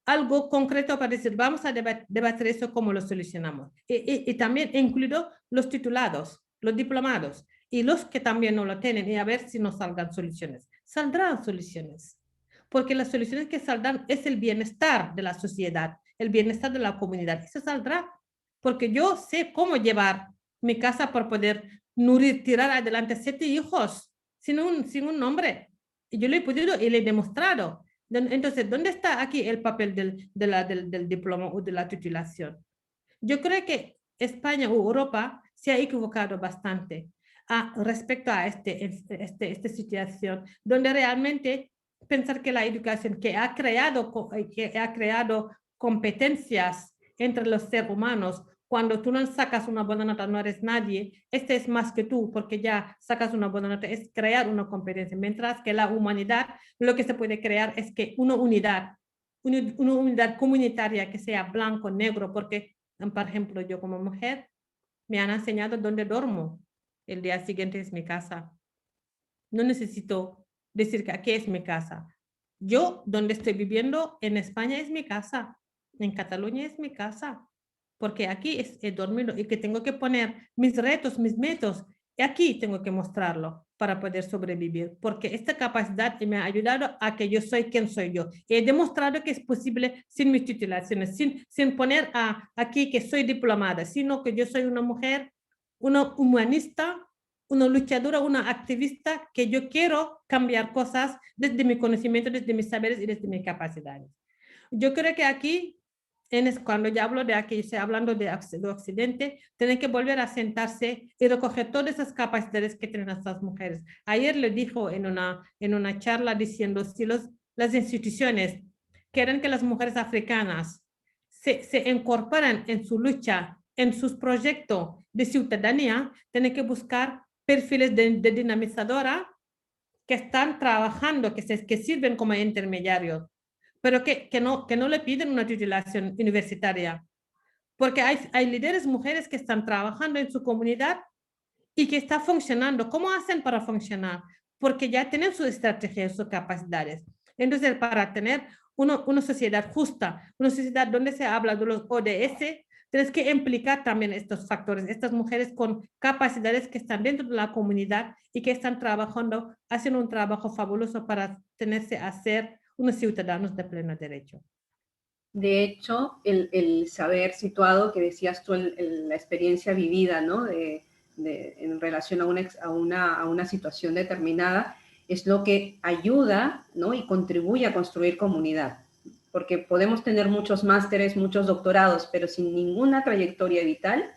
algo concreto para decir, vamos a debatir eso, cómo lo solucionamos. Y también incluido los titulados, los diplomados, y los que también no lo tienen, y a ver si nos salgan soluciones. Saldrán soluciones, porque las soluciones que saldrán es el bienestar de la sociedad, el bienestar de la comunidad. Eso saldrá, porque yo sé cómo llevar mi casa para poder tirar adelante 7 hijos sin un nombre. Y yo lo he podido y le he demostrado. Entonces, ¿dónde está aquí el papel del diploma o de la titulación? Yo creo que España o Europa se ha equivocado bastante respecto a esta situación, donde realmente pensar que la educación que ha creado competencias entre los seres humanos, cuando tú no sacas una buena nota no eres nadie, este es más que tú, porque ya sacas una buena nota, es crear una competencia, mientras que la humanidad lo que se puede crear es que una unidad comunitaria que sea blanco, negro, porque, por ejemplo, yo como mujer me han enseñado dónde duermo. El día siguiente es mi casa. No necesito decir que aquí es mi casa. Yo, donde estoy viviendo en España es mi casa. En Cataluña es mi casa. Porque aquí he dormido y que tengo que poner mis retos, mis métodos. Y aquí tengo que mostrarlo para poder sobrevivir. Porque esta capacidad me ha ayudado a que yo soy quien soy yo. He demostrado que es posible sin mis titulaciones, sin poner aquí que soy diplomada, sino que yo soy una mujer, una humanista, una luchadora, una activista, que yo quiero cambiar cosas desde mi conocimiento, desde mis saberes y desde mis capacidades. Yo creo que aquí, cuando ya hablo de aquí, estoy hablando de Occidente, tienen que volver a sentarse y recoger todas esas capacidades que tienen estas mujeres. Ayer le dijo en una charla diciendo, si las instituciones quieren que las mujeres africanas se incorporen en su lucha, en sus proyectos de ciudadanía, tienen que buscar perfiles de dinamizadora que están trabajando, que sirven como intermediarios, pero que no le piden una titulación universitaria, porque hay líderes mujeres que están trabajando en su comunidad y que está funcionando. ¿Cómo hacen para funcionar? porque ya tienen sus estrategias, sus capacidades. Entonces, para tener una sociedad justa, una sociedad donde se habla de los ODS, tienes que implicar también estos factores, estas mujeres con capacidades que están dentro de la comunidad y que están trabajando, haciendo un trabajo fabuloso para tenerse a ser unos ciudadanos de pleno derecho.
De hecho, el saber situado que decías tú, la experiencia vivida, ¿no? En relación a una situación determinada, es lo que ayuda, ¿no? Y contribuye a construir comunidad. Porque podemos tener muchos másteres, muchos doctorados, pero sin ninguna trayectoria vital,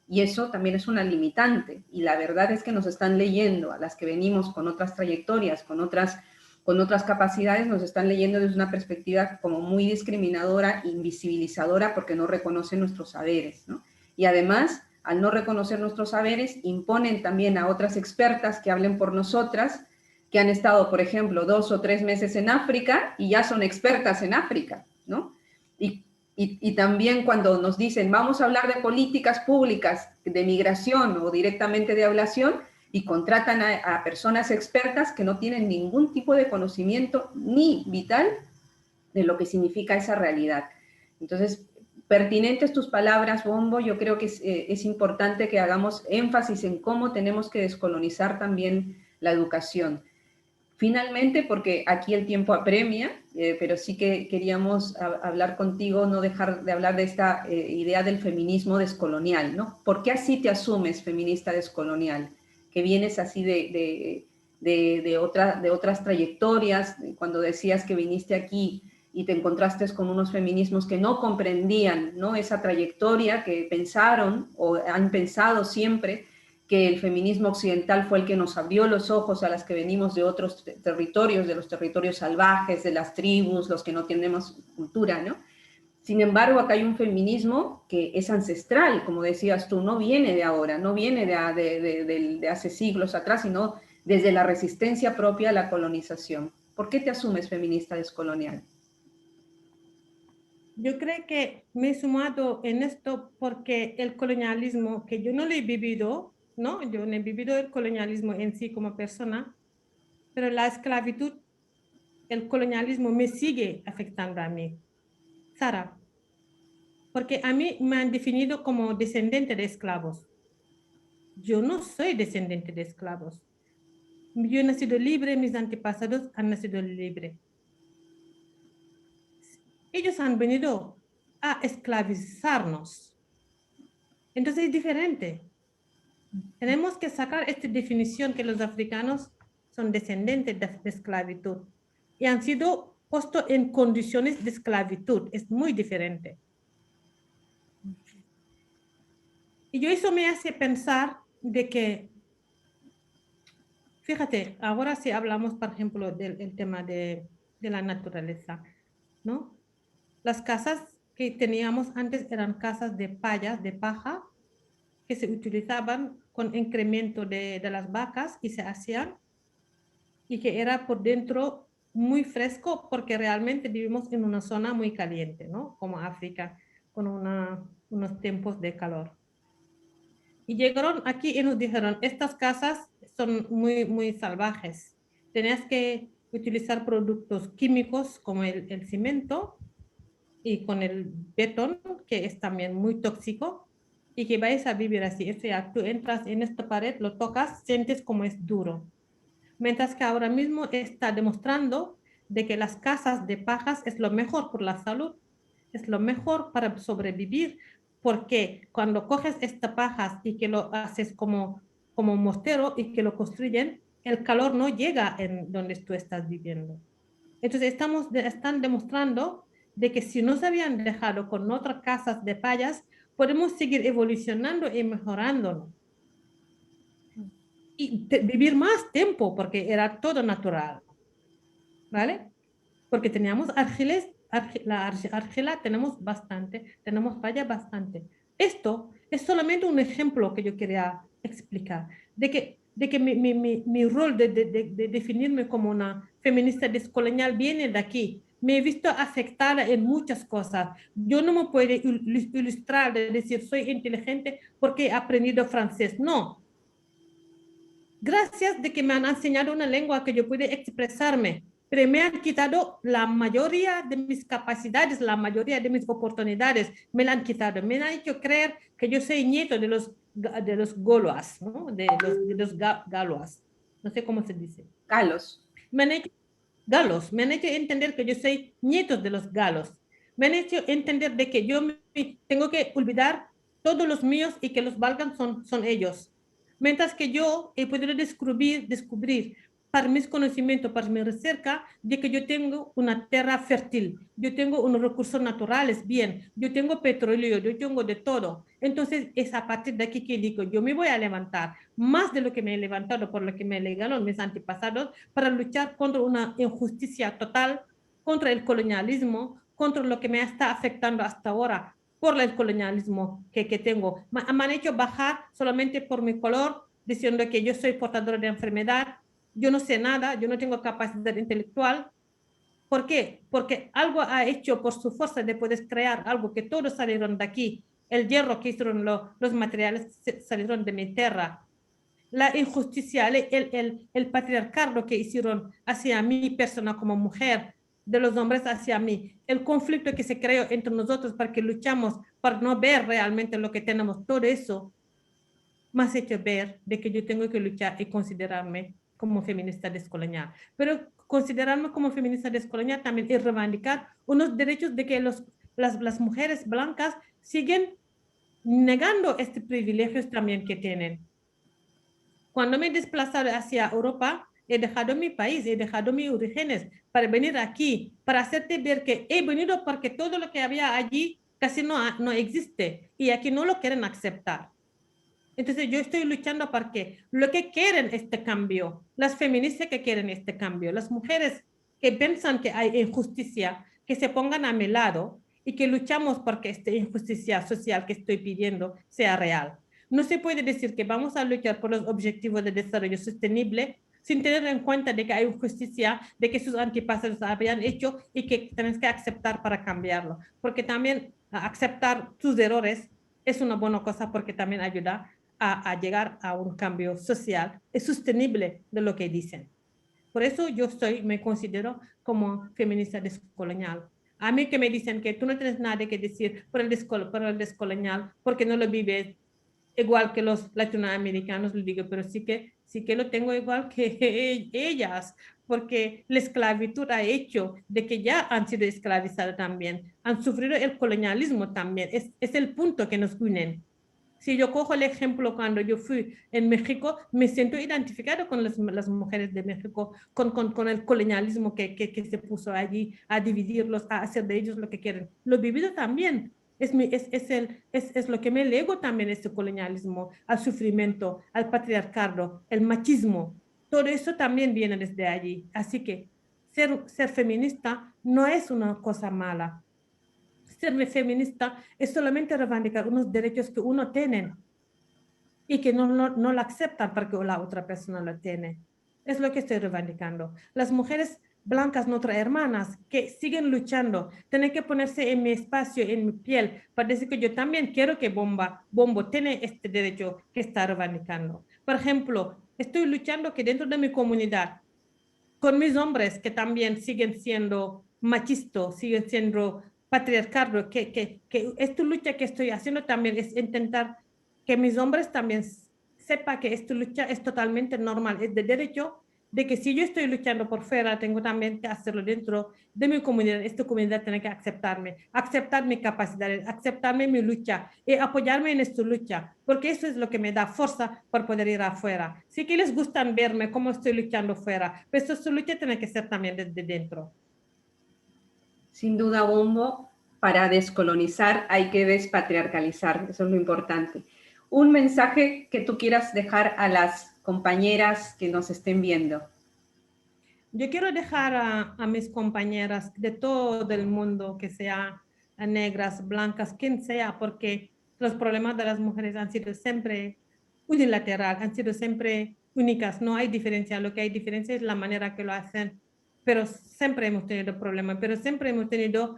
y eso también es una limitante. Y la verdad es que nos están leyendo a las que venimos con otras trayectorias, con otras capacidades, nos están leyendo desde una perspectiva como muy discriminadora, invisibilizadora, porque no reconocen nuestros saberes, ¿no? Y además, al no reconocer nuestros saberes, imponen también a otras expertas que hablen por nosotras, que han estado, por ejemplo, 2 o 3 meses en África y ya son expertas en África, ¿no? Y también cuando nos dicen, vamos a hablar de políticas públicas de migración o directamente de ablación, y contratan a personas expertas que no tienen ningún tipo de conocimiento ni vital de lo que significa esa realidad. Entonces, pertinentes tus palabras, Bombo. Yo creo que es importante que hagamos énfasis en cómo tenemos que descolonizar también la educación. Finalmente, porque aquí el tiempo apremia, pero sí que queríamos hablar contigo, no dejar de hablar de esta idea del feminismo descolonial, ¿no? ¿Por qué así te asumes feminista descolonial? Que vienes así de otras trayectorias, cuando decías que viniste aquí y te encontraste con unos feminismos que no comprendían, ¿no? Esa trayectoria, que pensaron o han pensado siempre que el feminismo occidental fue el que nos abrió los ojos a las que venimos de otros territorios, de los territorios salvajes, de las tribus, los que no tenemos cultura, ¿no? Sin embargo, acá hay un feminismo que es ancestral, como decías tú, no viene de ahora, no viene de hace siglos atrás, sino desde la resistencia propia a la colonización. ¿Por qué te asumes feminista descolonial?
Yo creo que me he sumado en esto porque el colonialismo, que yo no lo he vivido, ¿no? Yo no he vivido el colonialismo en sí como persona, pero la esclavitud, el colonialismo me sigue afectando a mí. Sara, porque a mí me han definido como descendiente de esclavos. Yo no soy descendiente de esclavos. Yo he nacido libre, mis antepasados han nacido libres. Ellos han venido a esclavizarnos. Entonces es diferente. Tenemos que sacar esta definición que los africanos son descendientes de esclavitud y han sido puestos en condiciones de esclavitud. Es muy diferente. Y yo eso me hace pensar de que, fíjate, ahora si hablamos, por ejemplo, del tema de la naturaleza, ¿no? Las casas que teníamos antes eran casas de payas, de paja, que se utilizaban con incremento de las vacas y se hacían, y que era por dentro muy fresco porque realmente vivimos en una zona muy caliente, ¿no? Como África, con unos tiempos de calor. Y llegaron aquí y nos dijeron, estas casas son muy salvajes. Tenías que utilizar productos químicos como el cemento y con el betón, que es también muy tóxico, y que vais a vivir así. O sea, tú entras en esta pared, lo tocas, sientes como es duro. Mientras que ahora mismo está demostrando de que las casas de pajas es lo mejor por la salud, es lo mejor para sobrevivir, porque cuando coges estas pajas y que lo haces como un mostero y que lo construyen, el calor no llega en donde tú estás viviendo. Entonces están demostrando de que si no se habían dejado con otras casas de payas, podemos seguir evolucionando y mejorando y vivir más tiempo porque era todo natural, ¿vale? Porque teníamos argila tenemos bastante, tenemos falla bastante. Esto es solamente un ejemplo que yo quería explicar, de que mi rol de definirme como una feminista descolonial viene de aquí. Me he visto afectada en muchas cosas. Yo no me puedo ilustrar de decir soy inteligente porque he aprendido francés. No, gracias de que me han enseñado una lengua que yo pude expresarme, pero me han quitado la mayoría de mis capacidades, la mayoría de mis oportunidades, me la han quitado. Me han hecho creer que yo soy nieto de los goloas, ¿no? De los galoas. No sé cómo se dice.
Galos.
Me han hecho galos, me han hecho entender que yo soy nieto de los galos. Me han hecho entender de que yo tengo que olvidar todos los míos y que los valgan son ellos. Mientras que yo he podido descubrir para mis conocimientos, para mi recerca, de que yo tengo una tierra fértil, yo tengo unos recursos naturales, bien, yo tengo petróleo, yo tengo de todo. Entonces, es a partir de aquí que digo, yo me voy a levantar más de lo que me he levantado por lo que me legaron mis antepasados para luchar contra una injusticia total, contra el colonialismo, contra lo que me está afectando hasta ahora por el colonialismo que tengo. Me han hecho bajar solamente por mi color, diciendo que yo soy portadora de enfermedad, yo no sé nada, yo no tengo capacidad intelectual. ¿Por qué? Porque algo ha hecho por su fuerza de poder crear algo que todos salieron de aquí. El hierro que hicieron los materiales salieron de mi tierra. La injusticia, el patriarcado que hicieron hacia mi persona como mujer, de los hombres hacia mí, el conflicto que se creó entre nosotros para que luchamos, para no ver realmente lo que tenemos, todo eso me ha hecho ver de que yo tengo que luchar y considerarme como feminista descolonial. Pero considerarme como feminista descolonial también es reivindicar unos derechos de que las mujeres blancas siguen negando este privilegios también que tienen. Cuando me he desplazado hacia Europa, he dejado mi país, he dejado mis orígenes para venir aquí, para hacerte ver que he venido porque todo lo que había allí casi no existe y aquí no lo quieren aceptar. Entonces yo estoy luchando porque lo que quieren este cambio, las feministas que quieren este cambio, las mujeres que piensan que hay injusticia, que se pongan a mi lado y que luchamos porque esta injusticia social que estoy pidiendo sea real. No se puede decir que vamos a luchar por los objetivos de desarrollo sostenible sin tener en cuenta de que hay injusticia, de que sus antepasados habían hecho y que tenemos que aceptar para cambiarlo. Porque también aceptar sus errores es una buena cosa porque también ayuda a llegar a un cambio social sostenible de lo que dicen. Por eso me considero como feminista descolonial. A mí que me dicen que tú no tienes nada que decir por el descolonial porque no lo vives igual que los latinoamericanos, le digo, pero sí que lo tengo igual que ellas, porque la esclavitud ha hecho de que ya han sido esclavizadas también, han sufrido el colonialismo también, es el punto que nos unen. Si yo cojo el ejemplo cuando yo fui en México, me siento identificado con las mujeres de México, con el colonialismo que se puso allí a dividirlos, a hacer de ellos lo que quieren. Lo he vivido también. Es lo que me lego también este colonialismo, al sufrimiento, al patriarcado, el machismo. Todo eso también viene desde allí. Así que ser feminista no es una cosa mala. Ser feminista es solamente reivindicar unos derechos que uno tiene y que no lo aceptan porque la otra persona lo tiene. Es lo que estoy reivindicando. Las mujeres blancas, nuestras hermanas, que siguen luchando, tienen que ponerse en mi espacio, en mi piel, para decir que yo también quiero que Bombo tiene este derecho que está reivindicando. Por ejemplo, estoy luchando que dentro de mi comunidad, con mis hombres que también siguen siendo machistas, siguen siendo patriarcados, que esta lucha que estoy haciendo también es intentar que mis hombres también sepan que esta lucha es totalmente normal, es de derecho, de que si yo estoy luchando por fuera, tengo también que hacerlo dentro de mi comunidad. Esta comunidad tiene que aceptarme, aceptar mis capacidades, aceptarme mi lucha y apoyarme en esta lucha, porque eso es lo que me da fuerza para poder ir afuera. Sí que les gusta verme cómo estoy luchando fuera, pero esta lucha tiene que ser también desde dentro.
Sin duda, Bombo, para descolonizar hay que despatriarcalizar, eso es lo importante. Un mensaje que tú quieras dejar a las compañeras que nos estén viendo.
Yo quiero dejar a mis compañeras de todo el mundo, que sea negras, blancas, quien sea, porque los problemas de las mujeres han sido siempre unilateral, han sido siempre únicas, no hay diferencia, lo que hay diferencia es la manera que lo hacen, pero siempre hemos tenido problemas, pero siempre hemos tenido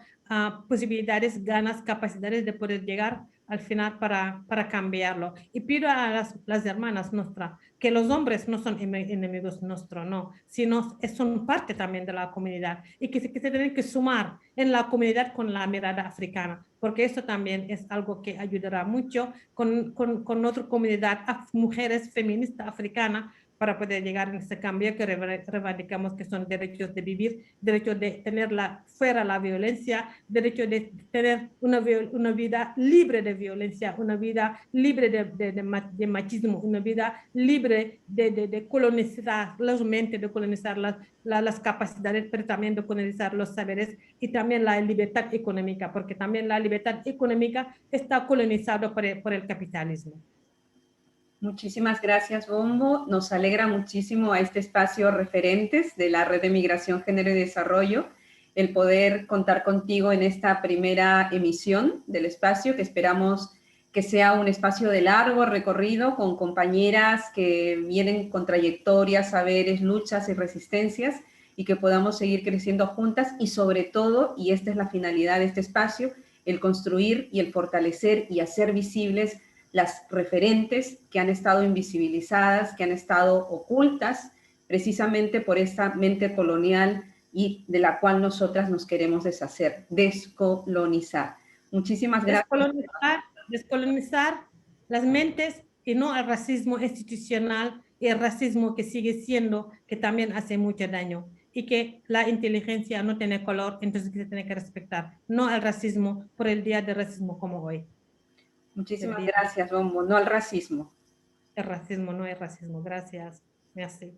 posibilidades, ganas, capacidades de poder llegar al final para cambiarlo. Y pido a las hermanas nuestras que los hombres no son enemigos nuestros, no, sino son parte también de la comunidad y que se tienen que sumar en la comunidad con la mirada africana, porque eso también es algo que ayudará mucho con otra comunidad, mujeres feministas africanas, para poder llegar a ese cambio que reivindicamos, que son derechos de vivir, derecho de tener fuera la violencia, derecho de tener una vida libre de violencia, una vida libre de machismo, una vida libre de colonizar las mentes, de colonizar las capacidades, pero también de colonizar los saberes y también la libertad económica, porque también la libertad económica está colonizada por el capitalismo.
Muchísimas gracias, Bombo. Nos alegra muchísimo a este espacio referentes de la Red de Migración, Género y Desarrollo el poder contar contigo en esta primera emisión del espacio, que esperamos que sea un espacio de largo recorrido con compañeras que vienen con trayectorias, saberes, luchas y resistencias y que podamos seguir creciendo juntas y sobre todo, y esta es la finalidad de este espacio, el construir y el fortalecer y hacer visibles las referentes que han estado invisibilizadas, que han estado ocultas precisamente por esta mente colonial y de la cual nosotras nos queremos deshacer, descolonizar. Muchísimas gracias.
Descolonizar las mentes y no al racismo institucional y el racismo que sigue siendo, que también hace mucho daño y que la inteligencia no tiene color, entonces que se tiene que respetar, no al racismo por el día de racismo como hoy.
Muchísimas gracias, Bombo. No al racismo.
El racismo no es racismo. Gracias. Merci.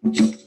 Thank you.